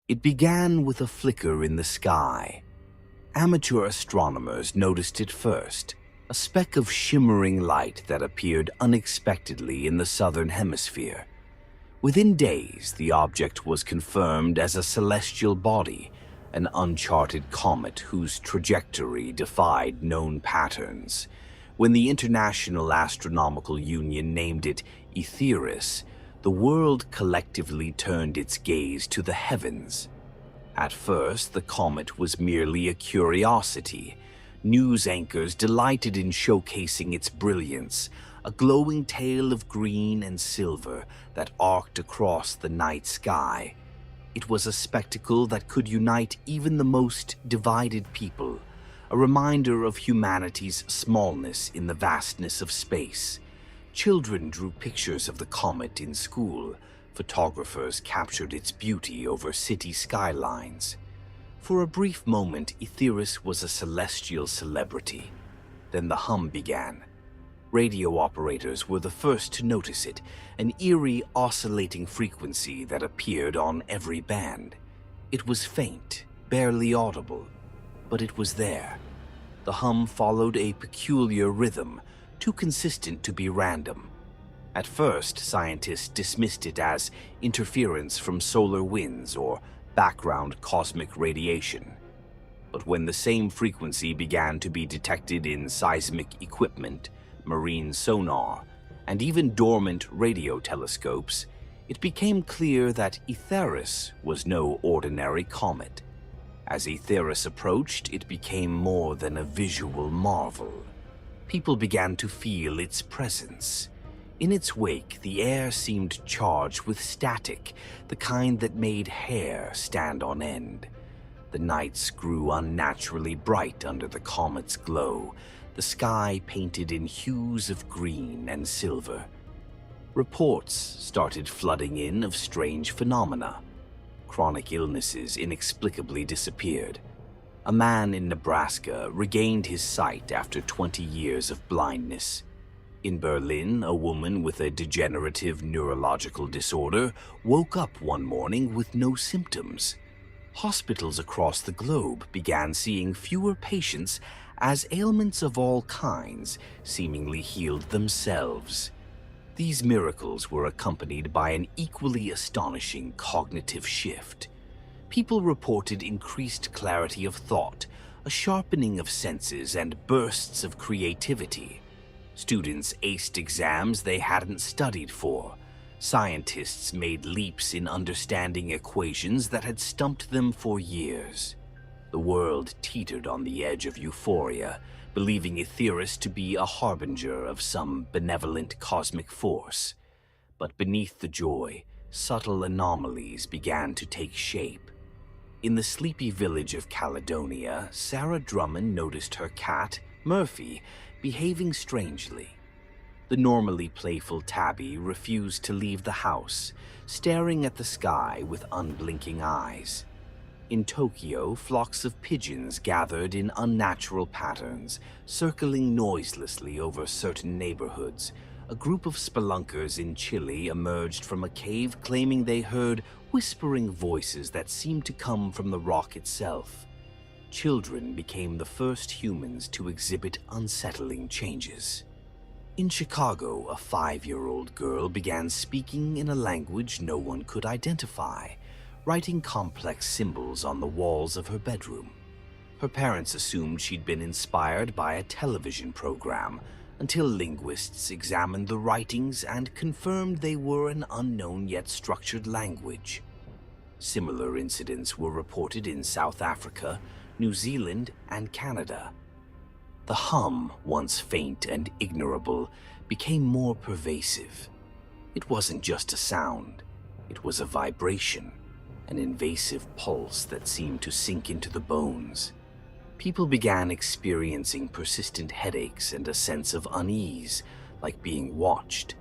It began with a flicker in the sky. Amateur astronomers noticed it first, a speck of shimmering light that appeared unexpectedly in the southern hemisphere. Within days, the object was confirmed as a celestial body, an uncharted comet whose trajectory defied known patterns. When the International Astronomical Union named it Aetheris, the world collectively turned its gaze to the heavens. At first, the comet was merely a curiosity. News anchors delighted in showcasing its brilliance, a glowing tail of green and silver that arced across the night sky. It was a spectacle that could unite even the most divided people, a reminder of humanity's smallness in the vastness of space. Children drew pictures of the comet in school. Photographers captured its beauty over city skylines. For a brief moment, Aetheris was a celestial celebrity. Then the hum began. Radio operators were the first to notice it, an eerie, oscillating frequency that appeared on every band. It was faint, barely audible, but it was there. The hum followed a peculiar rhythm, too consistent to be random. At first, scientists dismissed it as interference from solar winds or background cosmic radiation. But when the same frequency began to be detected in seismic equipment, marine sonar, and even dormant radio telescopes, it became clear that Aetheris was no ordinary comet. As Aetheris approached, it became more than a visual marvel. People began to feel its presence. In its wake, the air seemed charged with static, the kind that made hair stand on end. The nights grew unnaturally bright under the comet's glow, the sky painted in hues of green and silver. Reports started flooding in of strange phenomena. Chronic illnesses inexplicably disappeared. A man in Nebraska regained his sight after 20 years of blindness. In Berlin, a woman with a degenerative neurological disorder woke up one morning with no symptoms. Hospitals across the globe began seeing fewer patients as ailments of all kinds seemingly healed themselves. These miracles were accompanied by an equally astonishing cognitive shift. People reported increased clarity of thought, a sharpening of senses, and bursts of creativity. Students aced exams they hadn't studied for. Scientists made leaps in understanding equations that had stumped them for years. The world teetered on the edge of euphoria, believing Aetheris to be a harbinger of some benevolent cosmic force. But beneath the joy, subtle anomalies began to take shape. In the sleepy village of Caledonia, Sarah Drummond noticed her cat, Murphy, behaving strangely. The normally playful Tabby refused to leave the house, staring at the sky with unblinking eyes. In Tokyo, flocks of pigeons gathered in unnatural patterns, circling noiselessly over certain neighborhoods. A group of spelunkers in Chile emerged from a cave claiming they heard whispering voices that seemed to come from the rock itself. Children became the first humans to exhibit unsettling changes. In Chicago, a 5-year-old girl began speaking in a language no one could identify, writing complex symbols on the walls of her bedroom. Her parents assumed she'd been inspired by a television program, until linguists examined the writings and confirmed they were an unknown yet structured language. Similar incidents were reported in South Africa, New Zealand, and Canada. The hum, once faint and ignorable, became more pervasive. It wasn't just a sound, it was a vibration, an invasive pulse that seemed to sink into the bones. People began experiencing persistent headaches and a sense of unease, like being watched.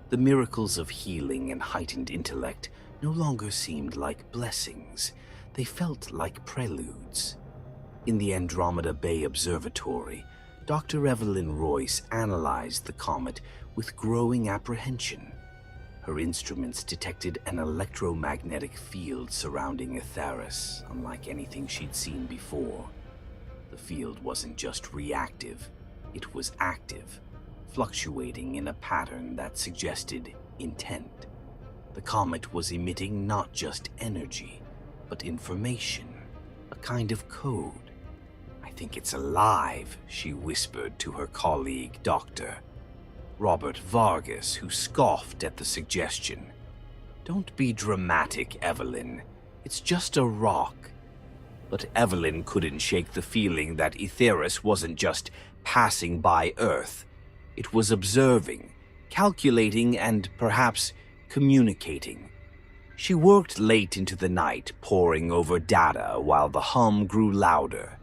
The miracles of healing and heightened intellect no longer seemed like blessings. They felt like preludes. In the Andromeda Bay Observatory, Dr. Evelyn Royce analyzed the comet with growing apprehension. Her instruments detected an electromagnetic field surrounding Aetheris, unlike anything she'd seen before. The field wasn't just reactive, it was active, fluctuating in a pattern that suggested intent. The comet was emitting not just energy, but information, a kind of code. "I think it's alive," she whispered to her colleague, Dr. Robert Vargas, who scoffed at the suggestion. "Don't be dramatic, Evelyn. It's just a rock." But Evelyn couldn't shake the feeling that Aetheris wasn't just passing by Earth. It was observing, calculating, and perhaps communicating. She worked late into the night, poring over data while the hum grew louder.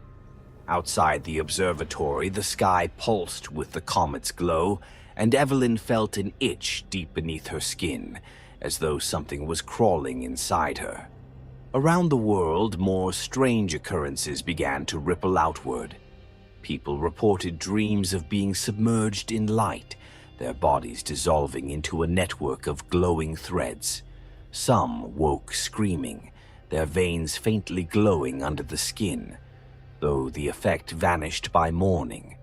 Outside the observatory, the sky pulsed with the comet's glow, and Evelyn felt an itch deep beneath her skin, as though something was crawling inside her. Around the world, more strange occurrences began to ripple outward. People reported dreams of being submerged in light, their bodies dissolving into a network of glowing threads. Some woke screaming, their veins faintly glowing under the skin, though the effect vanished by morning.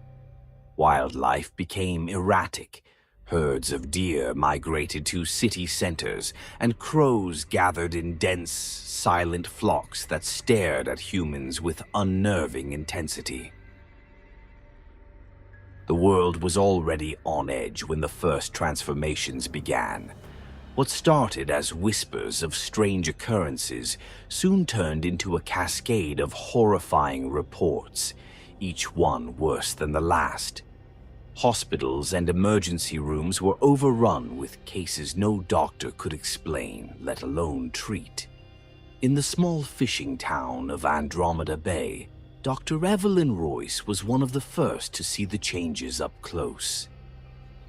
Wildlife became erratic. Herds of deer migrated to city centers, and crows gathered in dense, silent flocks that stared at humans with unnerving intensity. The world was already on edge when the first transformations began. What started as whispers of strange occurrences soon turned into a cascade of horrifying reports, each one worse than the last. Hospitals and emergency rooms were overrun with cases no doctor could explain, let alone treat. In the small fishing town of Andromeda Bay, Dr. Evelyn Royce was one of the first to see the changes up close.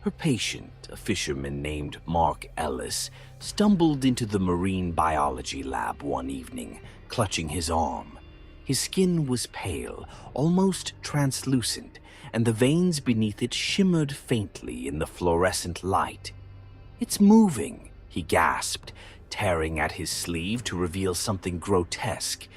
Her patient, a fisherman named Mark Ellis, stumbled into the marine biology lab one evening, clutching his arm. His skin was pale, almost translucent, and the veins beneath it shimmered faintly in the fluorescent light. "It's moving," he gasped, tearing at his sleeve to reveal something grotesque.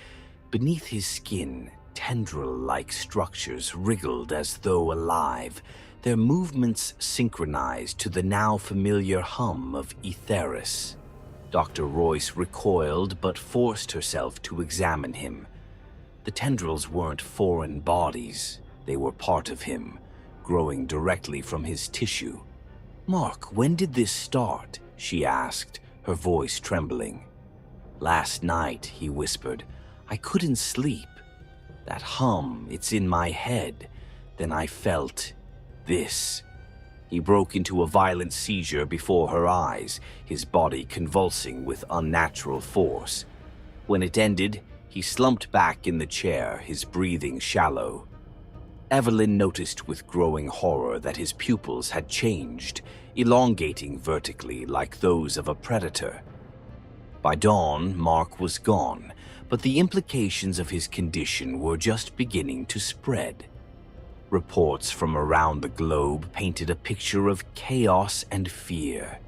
Beneath his skin, tendril-like structures wriggled as though alive, their movements synchronized to the now familiar hum of Aetheris. Dr. Royce recoiled but forced herself to examine him. The tendrils weren't foreign bodies. They were part of him, growing directly from his tissue. "Mark, when did this start?" she asked, her voice trembling. "Last night," he whispered. "I couldn't sleep. That hum, it's in my head. Then I felt this." He broke into a violent seizure before her eyes, his body convulsing with unnatural force. When it ended, he slumped back in the chair, his breathing shallow. Evelyn noticed with growing horror that his pupils had changed, elongating vertically like those of a predator. By dawn, Mark was gone, but the implications of his condition were just beginning to spread. Reports from around the globe painted a picture of chaos and fear.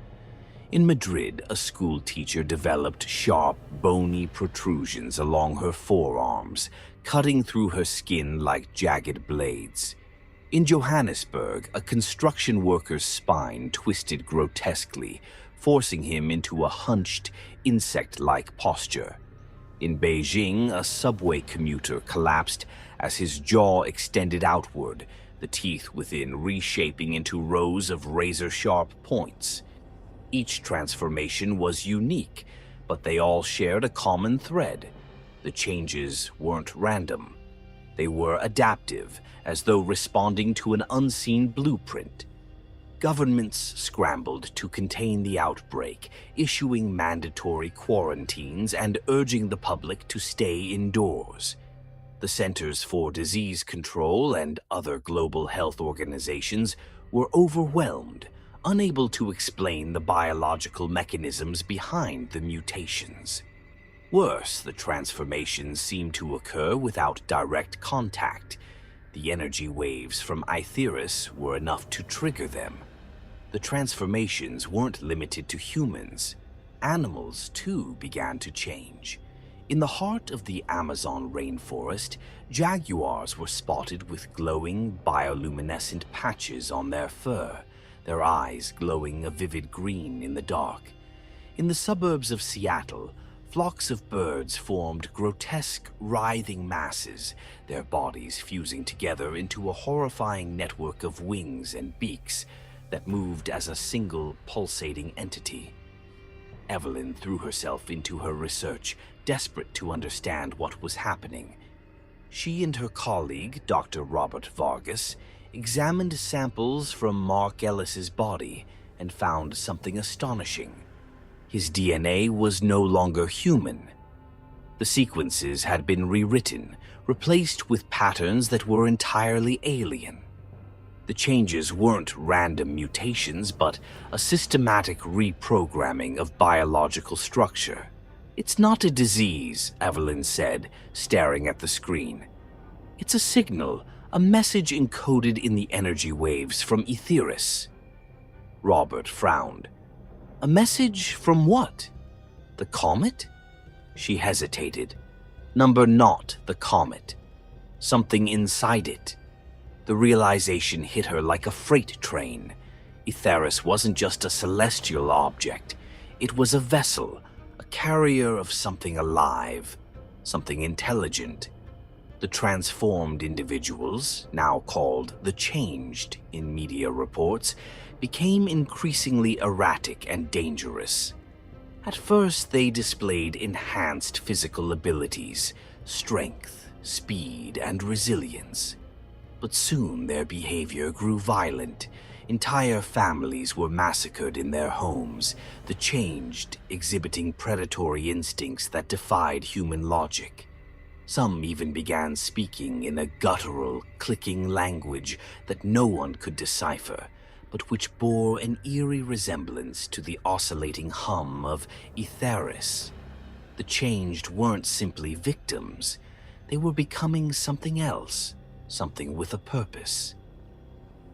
In Madrid, a school teacher developed sharp, bony protrusions along her forearms, cutting through her skin like jagged blades. In Johannesburg, a construction worker's spine twisted grotesquely, forcing him into a hunched, insect-like posture. In Beijing, a subway commuter collapsed as his jaw extended outward, the teeth within reshaping into rows of razor-sharp points. Each transformation was unique, but they all shared a common thread. The changes weren't random. They were adaptive, as though responding to an unseen blueprint. Governments scrambled to contain the outbreak, issuing mandatory quarantines and urging the public to stay indoors. The Centers for Disease Control and other global health organizations were overwhelmed, unable to explain the biological mechanisms behind the mutations. Worse, the transformations seemed to occur without direct contact. The energy waves from Aetheris were enough to trigger them. The transformations weren't limited to humans. Animals, too, began to change. In the heart of the Amazon rainforest, jaguars were spotted with glowing, bioluminescent patches on their fur, their eyes glowing a vivid green in the dark. In the suburbs of Seattle, flocks of birds formed grotesque, writhing masses, their bodies fusing together into a horrifying network of wings and beaks that moved as a single, pulsating entity. Evelyn threw herself into her research, desperate to understand what was happening. She and her colleague, Dr. Robert Vargas, examined samples from Mark Ellis's body and found something astonishing. His DNA was no longer human. The sequences had been rewritten, replaced with patterns that were entirely alien. The changes weren't random mutations, but a systematic reprogramming of biological structure. "It's not a disease," Evelyn said, staring at the screen. "It's a signal, a message encoded in the energy waves from Aetheris." Robert frowned. "A message from what? The Comet?" She hesitated. Number not the Comet. Something inside it. The realization hit her like a freight train. Aetheris wasn't just a celestial object. It was a vessel, a carrier of something alive, something intelligent. The transformed individuals, now called the Changed in media reports, became increasingly erratic and dangerous. At first, they displayed enhanced physical abilities, strength, speed, and resilience. But soon their behavior grew violent. Entire families were massacred in their homes, the Changed exhibiting predatory instincts that defied human logic. Some even began speaking in a guttural, clicking language that no one could decipher, but which bore an eerie resemblance to the oscillating hum of Aetheris. The Changed weren't simply victims. They were becoming something else. Something with a purpose.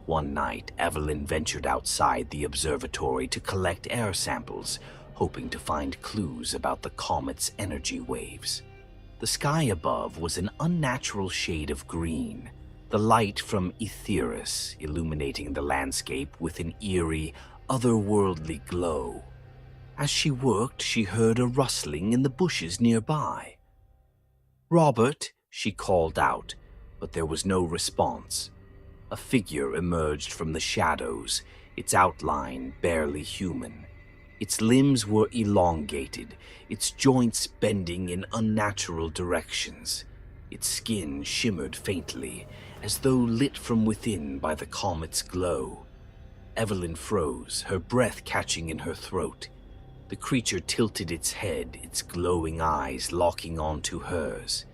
One night, Evelyn ventured outside the observatory to collect air samples, hoping to find clues about the comet's energy waves. The sky above was an unnatural shade of green, the light from Aetheris illuminating the landscape with an eerie, otherworldly glow. As she worked, she heard a rustling in the bushes nearby. "Robert," she called out, but there was no response. A figure emerged from the shadows, its outline barely human. Its limbs were elongated, its joints bending in unnatural directions. Its skin shimmered faintly, as though lit from within by the comet's glow. Evelyn froze, her breath catching in her throat. The creature tilted its head, its glowing eyes locking onto hers.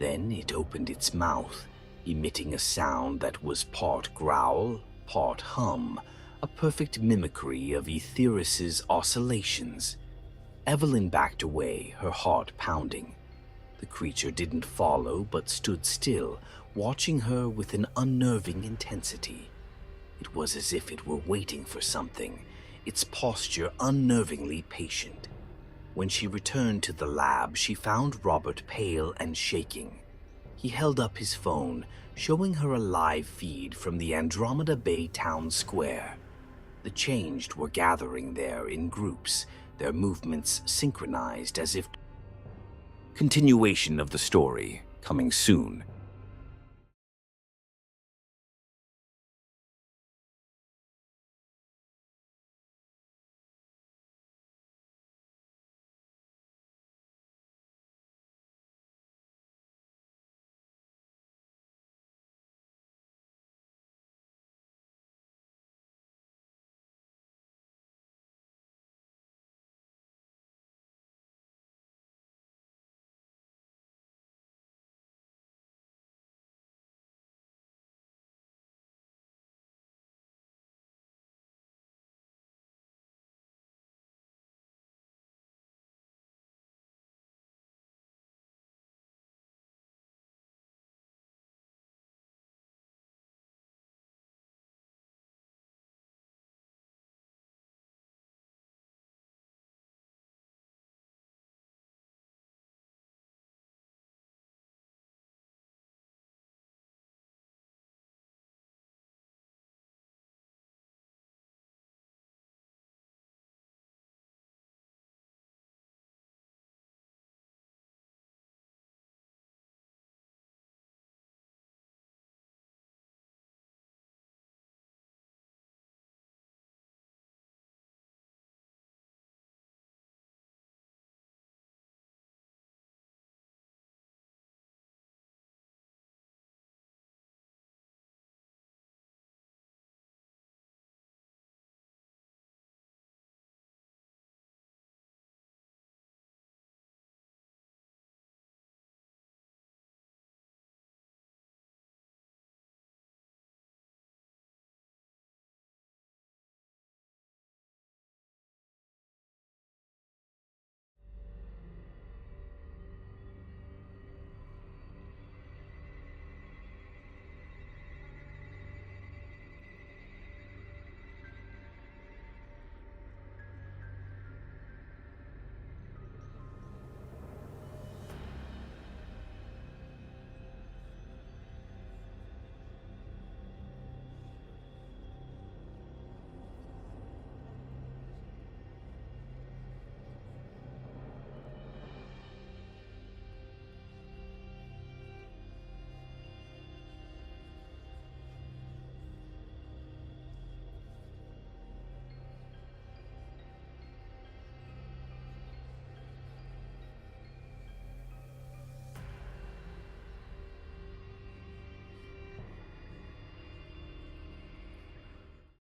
Then it opened its mouth, emitting a sound that was part growl, part hum, a perfect mimicry of Aetheris's oscillations. Evelyn backed away, her heart pounding. The creature didn't follow, but stood still, watching her with an unnerving intensity. It was as if it were waiting for something, its posture unnervingly patient. When she returned to the lab, she found Robert pale and shaking. He held up his phone, showing her a live feed from the Andromeda Bay town square. The Changed were gathering there in groups, their movements synchronized as if... Continuation of the story, coming soon.